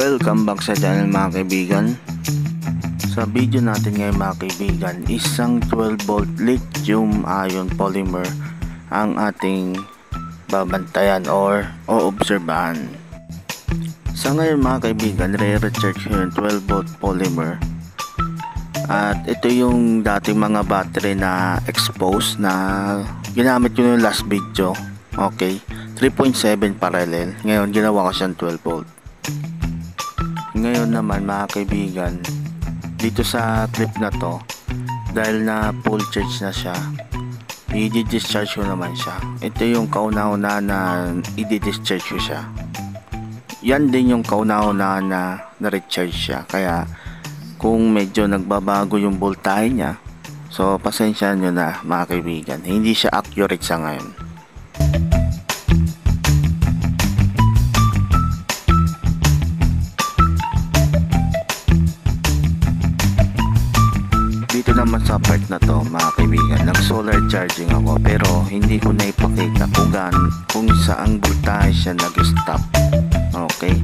Welcome back sa channel mga kaibigan. Sa video natin ngayon mga kaibigan, isang 12 volt lithium ion polymer ang ating babantayan or oobserbahan. Sa ngayon mga kaibigan, re-recharge ko yung 12 volt polymer. At ito yung dating mga battery na exposed na ginamit ko yung last video. Okay, 3.7 parallel. Ngayon ginawa ko siyang 12 volt. Ngayon naman mga kaibigan, dito sa clip na to, dahil na full charge na siya, i-discharge ko naman siya. Ito yung kauna-una na i-discharge ko siya. Yan din yung kauna-una na na-recharge siya. Kaya kung medyo nagbabago yung voltahe niya, so pasensya nyo na mga kaibigan, hindi siya accurate sa ngayon. Dito naman sa part na to mga kaibigan, nag solar charging ako pero hindi ko na ipakita kung saang voltahe siya nag-stop. Okay,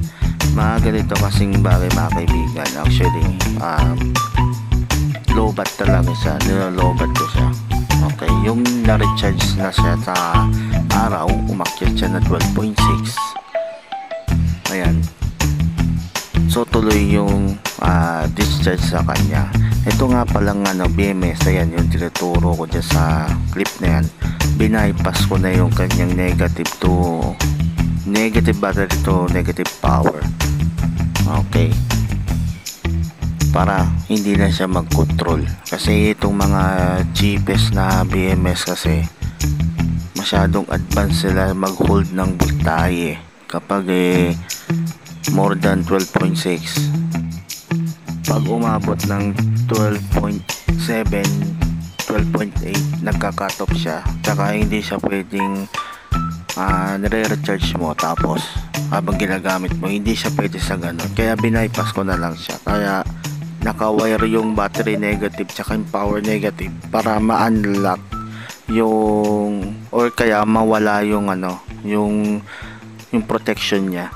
mga ganito kasing bagay mga kaibigan. Actually low bat talaga siya, nilo-low bat ko siya. Okay, yung na-recharge na siya sa araw, umakyat siya na 12.6. ayan, so tuloy yung discharge sa kanya. Ito nga palang BMS, ayan yung tinuturo ko dyan sa clip na yan. Bypass ko na yung kanyang negative battery to negative power. Okay, para hindi na siya mag-control. Kasi itong mga cheapest na BMS kasi masyadong advanced sila mag-hold ng voltahe kapag more than 12.6. pag umabot ng 12.7, 12.8 nagka-cut off siya, tsaka hindi siya pwedeng nire-recharge mo tapos habang ginagamit mo, hindi siya pwede sa ganun. Kaya bypass ko na lang siya. Kaya naka-wire yung battery negative tsaka yung power negative para ma-unlock yung, or kaya mawala yung yung protection niya.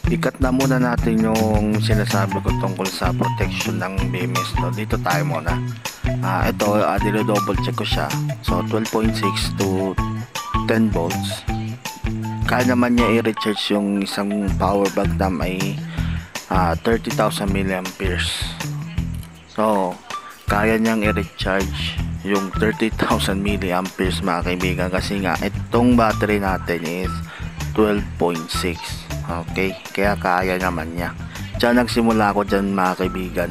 Ikat na muna natin yung sinasabi ko tungkol sa protection ng BMS. Dito tayo muna. Ito, double check ko siya. So 12.6 to 10 volts. Kaya naman niya i-recharge yung isang power bank na may 30,000 milliamperes. So kaya niyang i-recharge yung 30,000 milliamperes mga kaibigan, kasi nga itong battery natin is 12.6. okay, kaya kaya naman niya. Diyan nagsimula ako dyan mga kaibigan,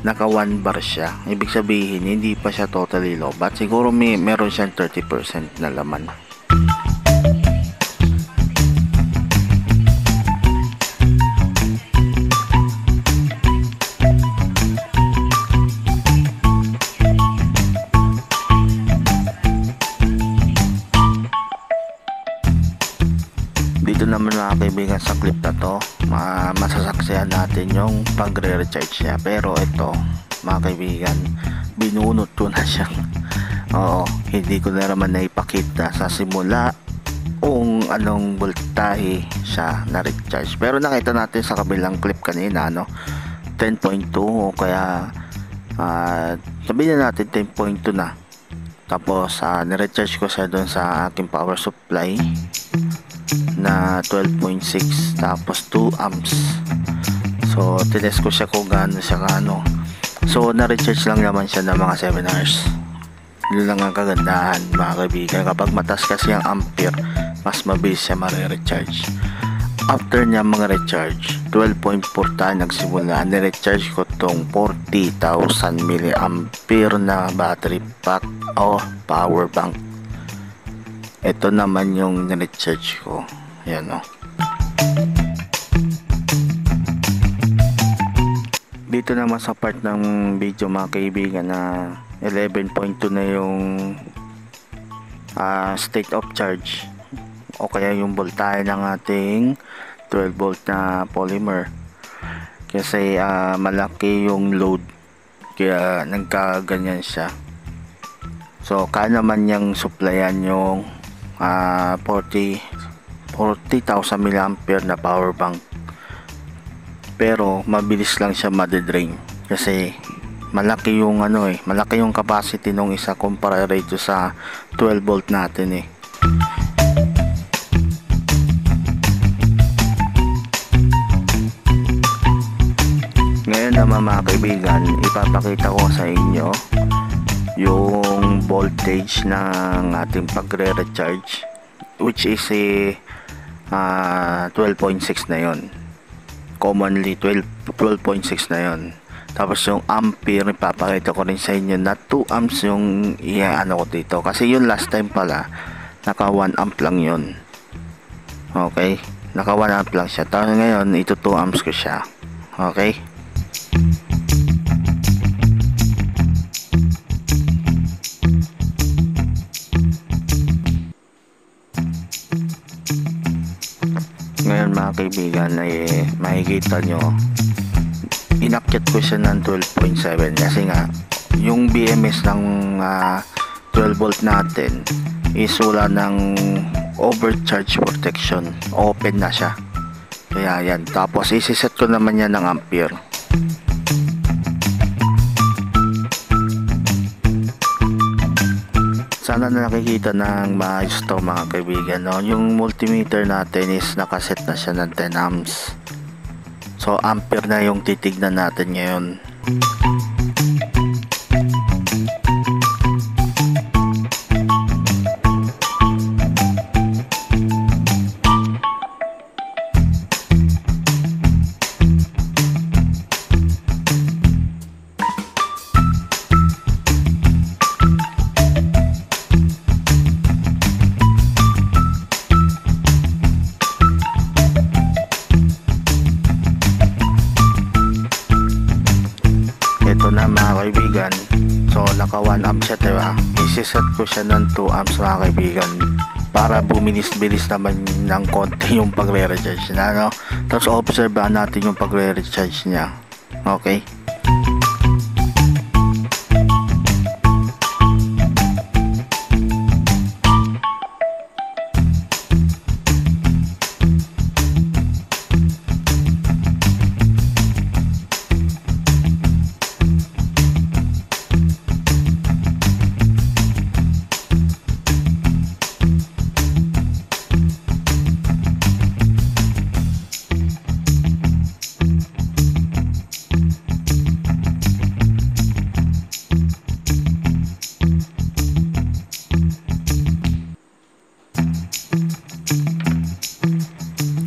naka 1 bar siya. Ibig sabihin hindi pa siya totally low bat, siguro meron siyang 30% na laman. Dito naman mga kaibigan sa clip na to, masasaksihan natin yung pagre-recharge niya. Pero ito mga kaibigan, binunot ko na siya. Oo, hindi ko na naman naipakita sa simula kung anong voltahe siya na-recharge. Pero nakita natin sa kabilang clip kanina 10.2 o kaya sabihin na natin 10.2 na. Tapos na-recharge ko siya doon sa aking power supply na 12.6 tapos 2 amps. So tinest ko siya kung gaano siya so na-recharge lang naman siya ng mga 7 hours. Yun lang ang kagandahan mga kaibigan. Kapag mataas kasi ang ampere, mas mabilis siya ma-recharge. After niya mga recharge 12.4 tayo nagsimula, ni-recharge ko tong 40,000 milliampere na battery pack o power bank. Ito naman yung ni-recharge ko. Ayan Dito naman sa part ng video mga kaibigan na 11.2 na yung state of charge o kaya yung voltahe ng ating 12 volt na polymer. Kasi malaki yung load kaya nagkaganyan siya. So kaya naman niyang supplyan yung 40 40,000 mAh na power bank, pero mabilis lang siya made-drain kasi malaki yung malaki yung capacity nung isa kumpara rito sa 12 volt natin eh. Ngayon naman mga kaibigan, ipapakita ko sa inyo yung voltage ng ating pagre-recharge, which is 12.6 na yon, commonly 12.6 na yon. Tapos yung ampere, ipapakita ko rin sa inyo na 2 amps yung ano ko dito, kasi yung last time pala naka 1 amp lang yun. Okay, naka 1 amp lang siya, tapos ngayon ito 2 amps ko siya. Okay, ngayon mga kaibigan ay makikita nyo inakyat ko siya ng 12.7 kasi nga yung BMS ng 12 volt natin is wala ng overcharge protection, open na siya, kaya yan. Tapos isiset ko naman yan ng ampere. Sana na nakikita ng maayos to mga kaibigan, no? Yung multimeter natin is nakaset na siya ng 10 amps. So ampere na yung titignan natin ngayon. Ito na mga kaibigan, so naka 1 amp siya, diba? Isiset ko siya ng 2 amps mga kaibigan para bumilis-bilis naman ng konti yung pagre-recharge na, no? Tapos obserbahan natin yung pagre-recharge niya. Okay,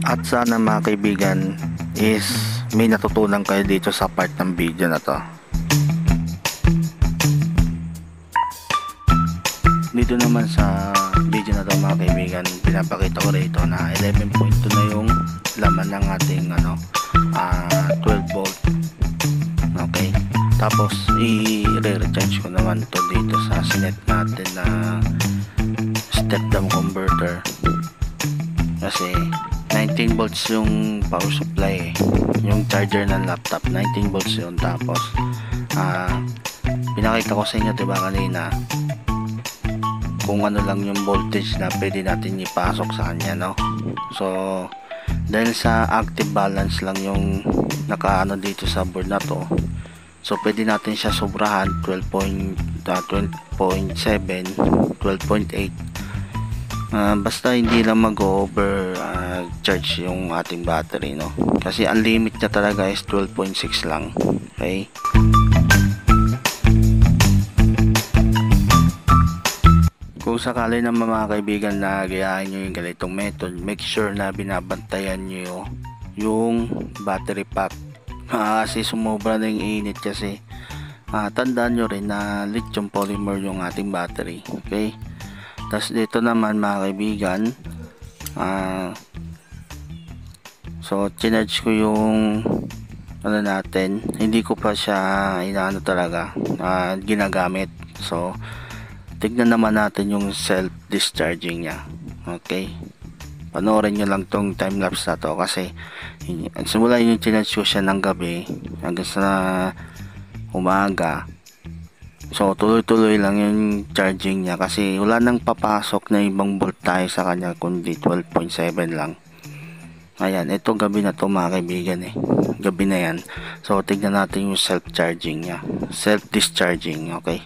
at sana mga kaibigan is may natutunan kayo dito sa part ng video na to. Dito naman sa video na to mga kaibigan, pinapakita ko rito na 11.2 na yung laman ng ating 12 volt. Okay, tapos i-recharge ko naman to dito sa sinet natin na step down converter kasi 19 volts yung power supply yung charger ng laptop, 19 volts yun. Tapos pinakita ko sa inyo diba kanina kung ano lang yung voltage na pwede natin ipasok sa kanya, no? So dahil sa active balance lang yung nakaano dito sa board na to, so pwede natin siya sobrahan 12.7, 12.8, basta hindi lang mag-over charge yung ating battery, no? Kasi ang limit niya talaga is 12.6 lang. Okay, kung sakali naman mga kaibigan na gayahin nyo yung ganitong method, make sure na binabantayan nyo yung battery pack kasi sumobra na yung init kasi tandaan nyo rin na lithium polymer yung ating battery. Okay, tapos dito naman mga kaibigan, so chinarge ko yung ano natin, hindi ko pa siya inaano talaga ginagamit. So tignan naman natin yung self discharging nya. Okay, panoorin nyo lang tong time lapse na to kasi simula yung chinarge ko siya ng gabi hanggang sa umaga So tuloy-tuloy lang yung charging niya kasi wala nang papasok na ibang voltahe sa kanya kundi 12.7 lang. Ayan, ito gabi na to mga kaibigan eh. Gabi na yan. So tignan natin yung self-charging niya. Self-discharging, okay.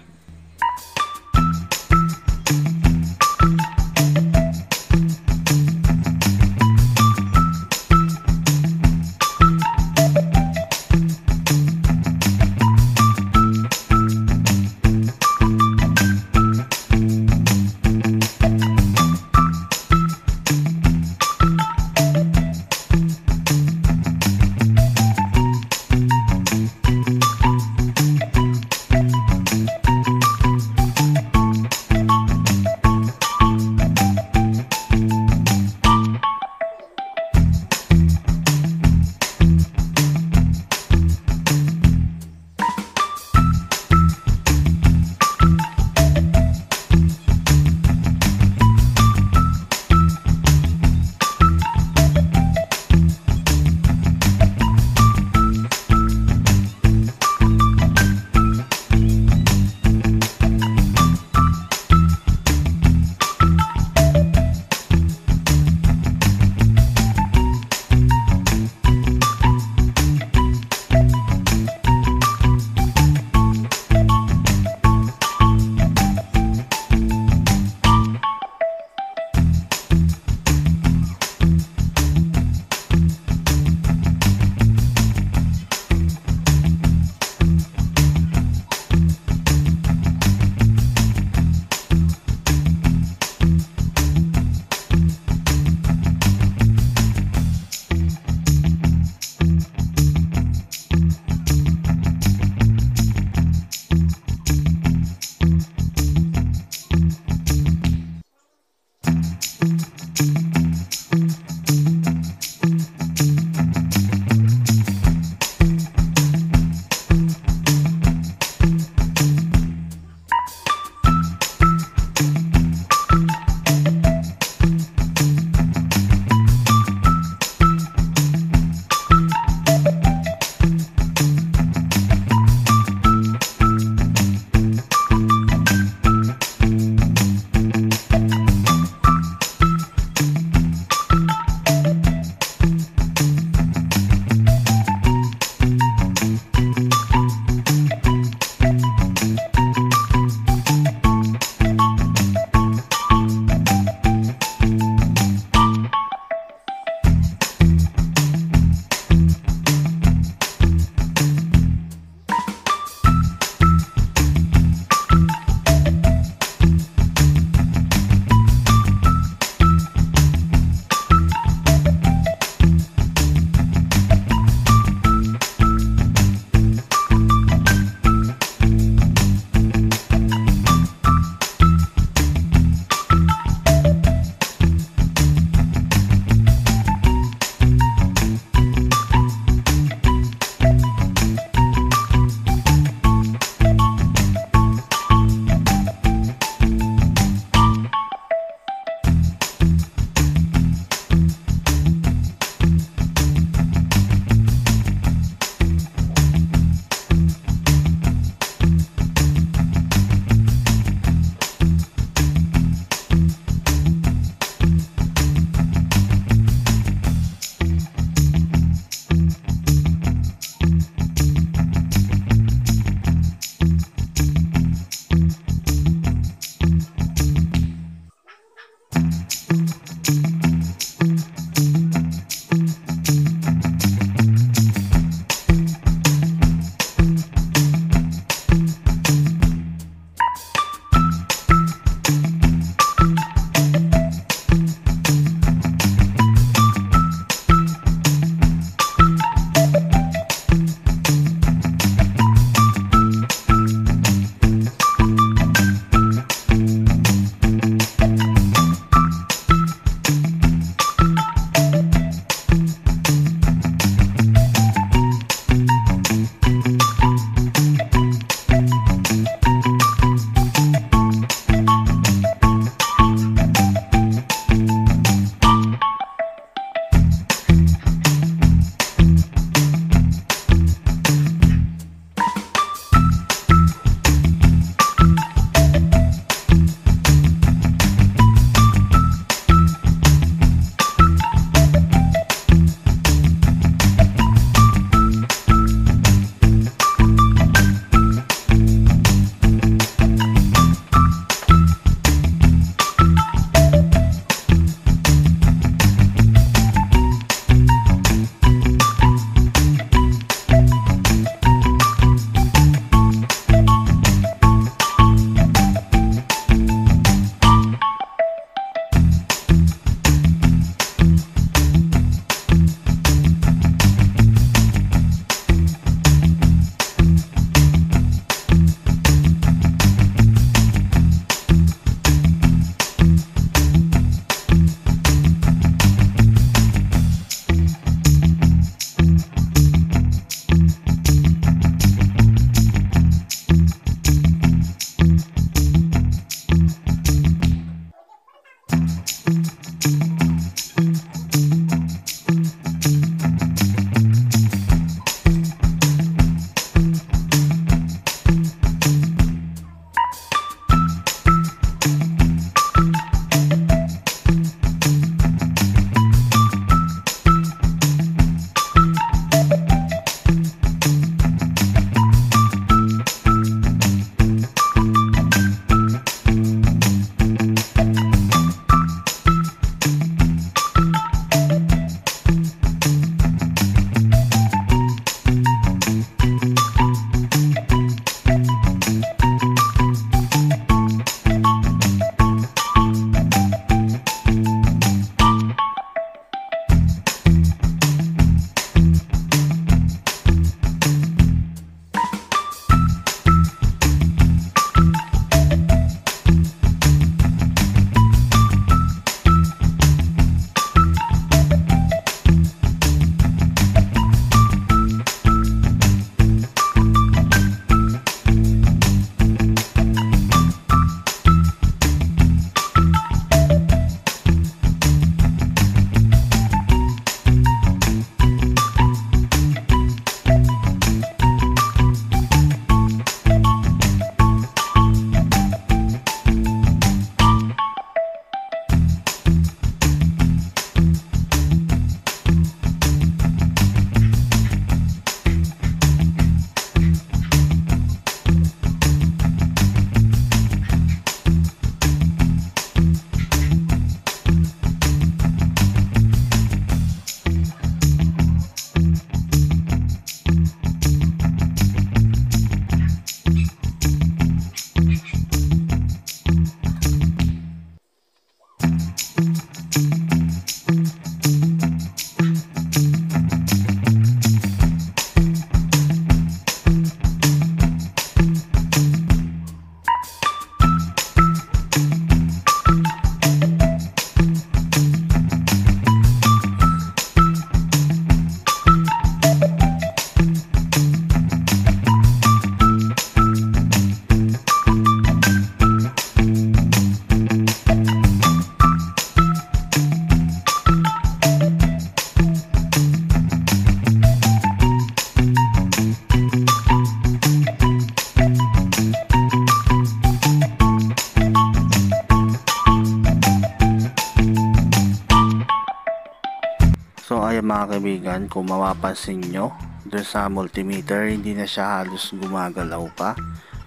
mga kaibigan, kung mapapansin nyo dun sa multimeter, hindi na siya halos gumagalaw pa.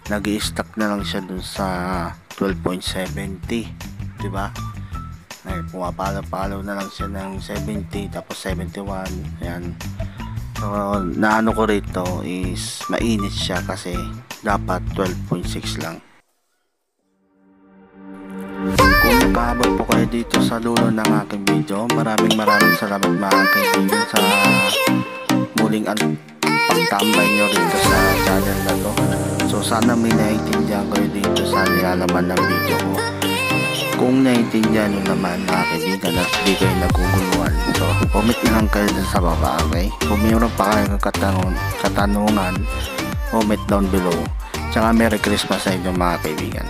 Nag-i-stuck na lang siya dun sa 12.70, diba? Pumapalo-palo na lang siya ng 70 tapos 71. Yan. So naano ko rito is mainit siya kasi dapat 12.6 lang. Kung nagkahabol po kayo dito sa dulo ng aking video, maraming salamat mga kaibigan sa muling pagtambay nyo rito sa channel na to. So sana may naiintindihan kayo dito sa nilalaman ng video ko. Kung naiintindihan nyo naman mga kaibigan at di kayo naguguluhan, so comment na lang kayo dun sa baba, okay? Kung mayroon pa kayong katanungan, comment down below. Tsaka Merry Christmas sa inyo mga kaibigan.